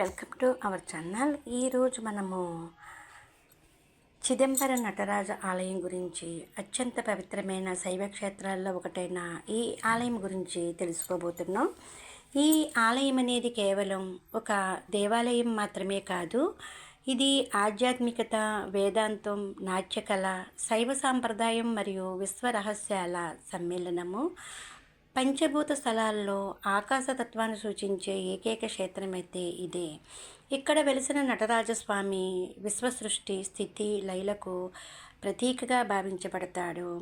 Welcome to our channel. ఈరోజు మనము చిదంబర నటరాజ ఆలయం గురించి, అత్యంత పవిత్రమైన శైవ క్షేత్రాల్లో ఒకటైన ఈ ఆలయం గురించి తెలుసుకోబోతున్నాం. ఈ ఆలయం అనేది కేవలం ఒక దేవాలయం మాత్రమే కాదు, ఇది ఆధ్యాత్మికత, వేదాంతం, నాట్యకళ, శైవ సాంప్రదాయం మరియు విశ్వ రహస్యాల సమ్మేళనము. పంచభూత స్థలాల్లో ఆకాశతత్వాన్ని సూచించే ఏకైక క్షేత్రమైతే ఇదే. ఇక్కడ వెలిసిన నటరాజస్వామి విశ్వసృష్టి, స్థితి, లయలకు ప్రతీకగా భావించబడతాడు.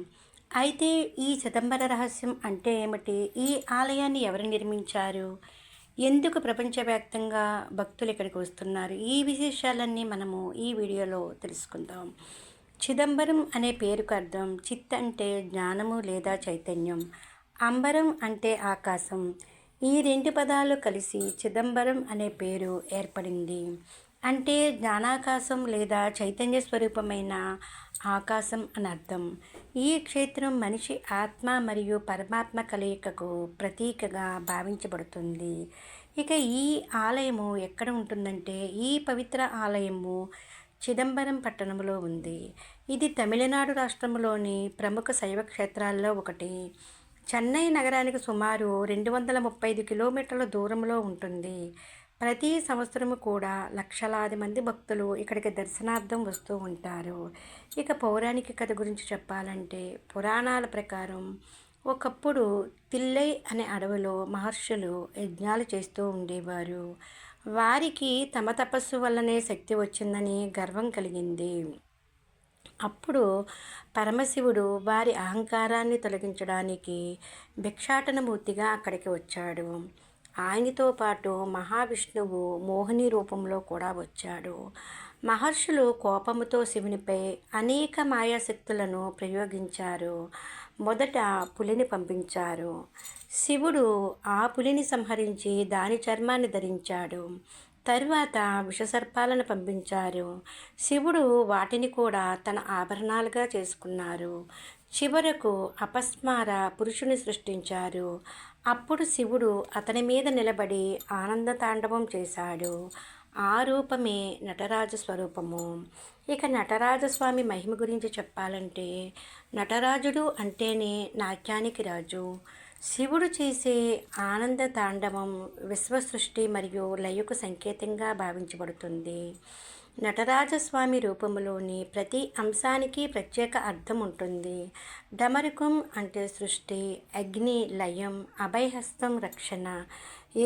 అయితే ఈ చిదంబర రహస్యం అంటే ఏమిటి? ఈ ఆలయాన్ని ఎవరు నిర్మించారు? ఎందుకు ప్రపంచవ్యాప్తంగా భక్తులు ఇక్కడికి వస్తున్నారు? ఈ విశేషాలన్నీ మనము ఈ వీడియోలో తెలుసుకుందాం. చిదంబరం అనే పేరుకు అర్థం చిత్ అంటే జ్ఞానము లేదా చైతన్యం, అంబరం అంటే ఆకాశం. ఈ రెండు పదాలు కలిసి చిదంబరం అనే పేరు ఏర్పడింది. అంటే జ్ఞానాకాశం లేదా చైతన్య స్వరూపమైన ఆకాశం అని అర్థం. ఈ క్షేత్రం మనిషి ఆత్మ మరియు పరమాత్మ కలయికకు ప్రతీకగా భావించబడుతుంది. ఇక ఈ ఆలయము ఎక్కడ ఉంటుందంటే, ఈ పవిత్ర ఆలయము చిదంబరం పట్టణంలో ఉంది. ఇది తమిళనాడు రాష్ట్రంలోని ప్రముఖ శైవ క్షేత్రాల్లో ఒకటి. చెన్నై నగరానికి సుమారు 235 కిలోమీటర్ల దూరంలో ఉంటుంది. ప్రతి సంవత్సరము కూడా లక్షలాది మంది భక్తులు ఇక్కడికి దర్శనార్థం వస్తూ ఉంటారు. ఇక పౌరాణిక కథ గురించి చెప్పాలంటే, పురాణాల ప్రకారం ఒకప్పుడు తిల్లై అనే అడవిలో మహర్షులు యజ్ఞాలు చేస్తూ ఉండేవారు. వారికి తమ తపస్సు వల్లనే శక్తి వచ్చిందని గర్వం కలిగింది. అప్పుడు పరమశివుడు వారి అహంకారాన్ని తొలగించడానికి భిక్షాటనమూర్తిగా అక్కడికి వచ్చాడు. ఆయనతో పాటు మహావిష్ణువు మోహిని రూపంలో కూడా వచ్చాడు. మహర్షులు కోపముతో శివునిపై అనేక మాయాశక్తులను ప్రయోగించారు. మొదట పులిని పంపించారు. శివుడు ఆ పులిని సంహరించి దాని చర్మాన్ని ధరించాడు. తరువాత విషసర్పాలను పంపించారు. శివుడు వాటిని కూడా తన ఆభరణాలుగా చేసుకున్నారు. చివరకు అపస్మార పురుషుని సృష్టించారు. అప్పుడు శివుడు అతని మీద నిలబడి ఆనంద తాండవం చేశాడు. ఆ రూపమే నటరాజ స్వరూపము. ఇక నటరాజస్వామి మహిమ గురించి చెప్పాలంటే, నటరాజుడు అంటేనే నాట్యానికి రాజు. శివుడు చేసే ఆనంద తాండవం విశ్వసృష్టి మరియు లయకు సంకేతంగా భావించబడుతుంది. నటరాజస్వామి రూపంలోని ప్రతి అంశానికి ప్రత్యేక అర్థం ఉంటుంది. డమరుకం అంటే సృష్టి, అగ్ని లయం, అభయహస్తం రక్షణ,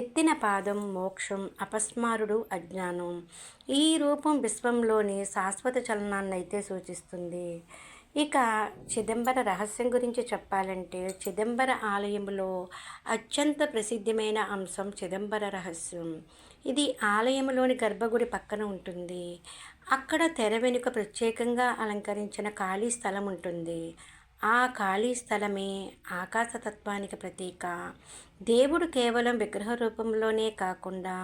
ఎత్తిన పాదం మోక్షం, అపస్మారుడు అజ్ఞానం. ఈ రూపం విశ్వంలోని శాశ్వత చలనాన్నైతే సూచిస్తుంది. ఇక చిదంబర రహస్యం గురించి చెప్పాలంటే, చిదంబర ఆలయంలో అత్యంత ప్రసిద్ధమైన అంశం చిదంబర రహస్యం. ఇది ఆలయంలోని గర్భగుడి పక్కన ఉంటుంది. అక్కడ తెర వెనుక ప్రత్యేకంగా అలంకరించిన ఖాళీ స్థలం ఉంటుంది. ఆ ఖాళీ స్థలమే ఆకాశతత్వానికి ప్రతీక. దేవుడు కేవలం విగ్రహ రూపంలోనే కాకుండా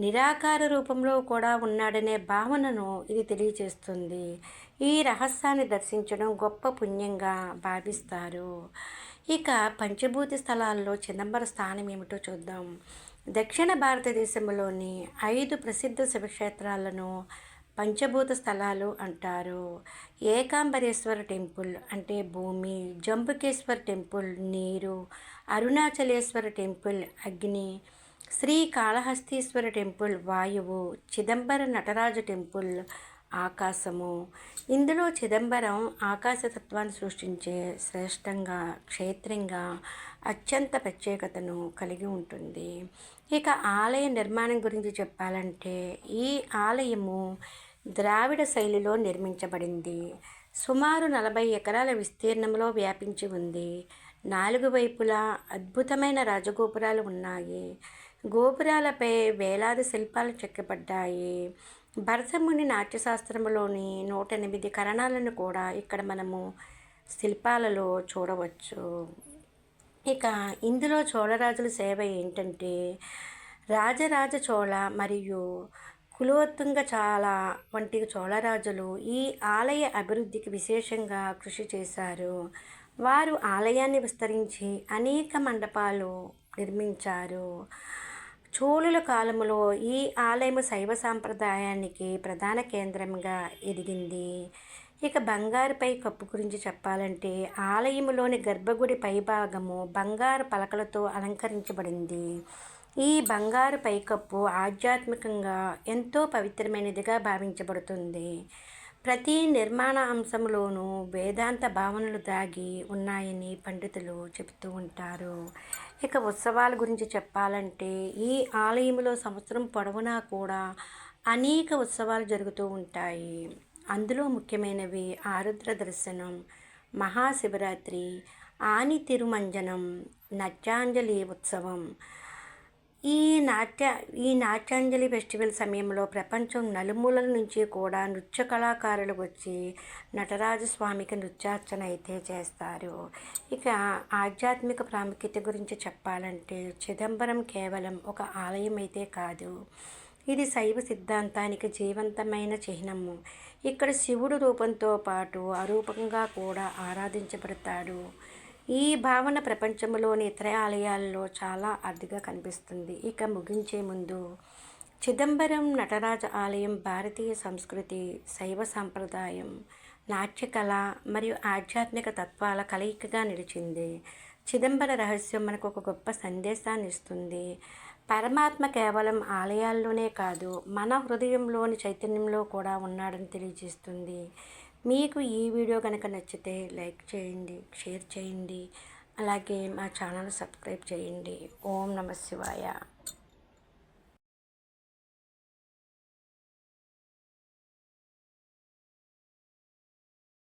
నిరాకార రూపంలో కూడా ఉన్నాడనే భావనను ఇది తెలియజేస్తుంది. ఈ రహస్యాన్ని దర్శించడం గొప్ప పుణ్యంగా భావిస్తారు. ఇక పంచభూతి స్థలాల్లో చిదంబర స్థానం ఏమిటో చూద్దాం. దక్షిణ భారతదేశంలోని 5 ప్రసిద్ధ శివక్షేత్రాలను పంచభూత స్థలాలు అంటారు. ఏకాంబరేశ్వర టెంపుల్ అంటే భూమి, జంబుకేశ్వర్ టెంపుల్ నీరు, అరుణాచలేశ్వర టెంపుల్ అగ్ని, శ్రీకాళహస్తీశ్వర టెంపుల్ వాయువు, చిదంబర నటరాజ టెంపుల్ ఆకాశము. ఇందులో చిదంబరం ఆకాశతత్వాన్ని సృష్టించే శ్రేష్టంగా క్షేత్రంగా అత్యంత ప్రత్యేకతను కలిగి ఉంటుంది. ఇక ఆలయ నిర్మాణం గురించి చెప్పాలంటే, ఈ ఆలయము ద్రావిడ శైలిలో నిర్మించబడింది. సుమారు 40 ఎకరాల విస్తీర్ణంలో వ్యాపించి ఉంది. 4 వైపులా అద్భుతమైన రాజగోపురాలు ఉన్నాయి. గోపురాలపై వేలాది శిల్పాలు చెక్కబడ్డాయి. భరతముని నాట్యశాస్త్రంలోని 108 కరణాలను కూడా ఇక్కడ మనము శిల్పాలలో చూడవచ్చు. ఇక ఇందులో చోళరాజుల సేవ ఏంటంటే, రాజరాజ చోళ మరియు కులోత్తుంగ చాలా వంటి చోళరాజులు ఈ ఆలయ అభివృద్ధికి విశేషంగా కృషి చేశారు. వారు ఆలయాన్ని విస్తరించి అనేక మండపాలు నిర్మించారు. చోళుల కాలంలో ఈ ఆలయం శైవ సాంప్రదాయానికి ప్రధాన కేంద్రంగా ఎదిగింది. ఇక బంగారుపై కప్పు గురించి చెప్పాలంటే ఆలయంలోని గర్భగుడి పైభాగము బంగారు పలకలతో అలంకరించబడింది. ఈ బంగారు పైకప్పు ఆధ్యాత్మికంగా ఎంతో పవిత్రమైనదిగా భావించబడుతుంది. ప్రతి నిర్మాణ అంశంలోనూ వేదాంత భావనలు దాగి ఉన్నాయని పండితులు చెబుతూ ఉంటారు. ఇక ఉత్సవాల గురించి చెప్పాలంటే ఈ ఆలయంలో సంవత్సరం పొడవునా కూడా అనేక ఉత్సవాలు జరుగుతూ ఉంటాయి. అందులో ముఖ్యమైనవి ఆరుద్ర దర్శనం, మహాశివరాత్రి, ఆని తిరుమంజనం, నట్యాంజలి ఉత్సవం. ఈ నాట్యాంజలి ఫెస్టివల్ సమయంలో ప్రపంచం నలుమూలల నుంచి కూడా నృత్య కళాకారులు వచ్చి నటరాజస్వామికి నృత్యార్చన అయితే చేస్తారు. ఇక ఆధ్యాత్మిక ప్రాముఖ్యత గురించి చెప్పాలంటే చిదంబరం కేవలం ఒక ఆలయం అయితే కాదు, ఇది శైవ సిద్ధాంతానికి జీవంతమైన చిహ్నము. ఇక్కడ శివుడు రూపంతో పాటు అరూపంగా కూడా ఆరాధించబడతాడు. ఈ భావన ప్రపంచంలోని ఇతర ఆలయాల్లో చాలా అరుదుగా కనిపిస్తుంది. ఇక ముగించే ముందు చిదంబరం నటరాజ ఆలయం భారతీయ సంస్కృతి, శైవ సాంప్రదాయం, నాట్యకళ మరియు ఆధ్యాత్మిక తత్వాల కలయికగా నిలిచింది. చిదంబర రహస్యం మనకు ఒక గొప్ప సందేశాన్ని ఇస్తుంది. పరమాత్మ కేవలం ఆలయాల్లోనే కాదు, మన హృదయంలోని చైతన్యంలో కూడా ఉన్నాడని తెలియజేస్తుంది. మీకు ఈ వీడియో కనుక నచ్చితే లైక్ చేయండి, షేర్ చేయండి, అలాగే మా ఛానల్ సబ్స్క్రైబ్ చేయండి. ఓం నమః శివాయ.